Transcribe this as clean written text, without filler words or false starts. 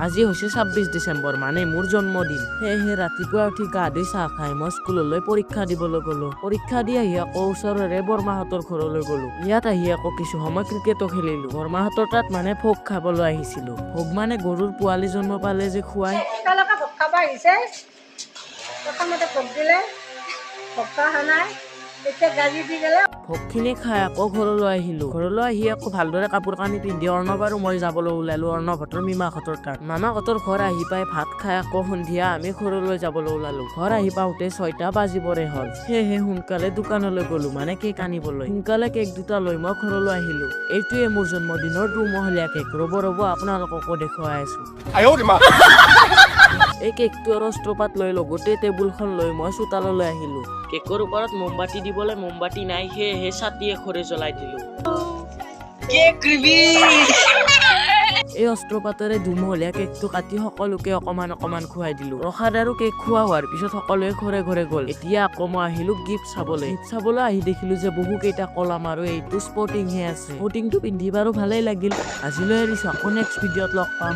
আজি হৈছে 26 ডিচেম্বৰ মানে মোৰ জন্মদিন। সেয়েহে ৰাতিপুৱা উঠি গা ধুই চাহ খাই মই স্কুললৈ পৰীক্ষা দিবলৈ গলো। পৰীক্ষা দি আহি আকৌ ওচৰৰে বৰমাহঁতৰ ঘৰলৈ গলো। ইয়াত আহি আকৌ কিছু সময় ক্ৰিকেটো খেলিলো। বৰমাহঁতৰ তাত মানে ভোগ খাবলৈ আহিছিলো। ভোগ মানে গৰুৰ পোৱালি জন্ম পালে যে খুৱাই। ভোগ খাব আহিছে, প্ৰথমতে ভোগ দিলে, ভোগ খোৱা নাই, এতিয়া গাড়ী দি গেলে। ভোগখিনি খাই আকৌ ঘৰলৈ আহিলো। ঘৰলৈ আহি আকৌ ভালদৰে কাপোৰ কানি পিন্ধি অৰ্ণৱ আৰু মই যাবলৈ ওলালো অৰ্ণৱহঁতৰ মামাহঁতৰ তাত। মামাহঁতৰ ঘৰ আহি পাই ভাত খাই আকৌ সন্ধিয়া আমি ঘৰলৈ যাবলৈ ওলালো। ঘৰ আহি পাওঁতে 6টা বাজিবৰে হ'ল। সেয়েহে সোনকালে দোকানলৈ গলো মানে কেক আনিবলৈ। সোনকালে কেক দুটা লৈ মই ঘৰলৈ আহিলো। এইটোৱে মোৰ জন্মদিনৰ 2 মহলীয়া কেক। ৰ'ব আপোনালোককো দেখুৱাই আছো। এই কেকটোৰ অস্ত্ৰপাত লৈ লগতে টেবুলখন লৈ মই চোতাললৈ আহিলো। কেকৰ ওপৰত মোমবাতি দিবলৈ মোমবাতি নাই, সেয়েহে ছাতি এখৰে জ্বলাই দিলো। এই অস্ত্ৰপাতেৰে 2 মহলীয়া কেকটো কাটি সকলোকে অকমান খুৱাই দিলো। প্ৰসাদ আৰু কেক খোৱা হোৱাৰ পিছত সকলোৱে ঘৰে ঘৰে গ'ল। এতিয়া আকৌ মই আহিলো গিফ্ট চাবলৈ। আহি দেখিলো যে বহু কেইটা কলাম আৰু এইটো স্পৰ্টিং হে আছে। স্পৰ্টিংটো পিন্ধি বাৰু ভালেই লাগিল। আজিলৈ এৰিছো, আকৌ নেক্সট ভিডিঅ'ত লগ পাম।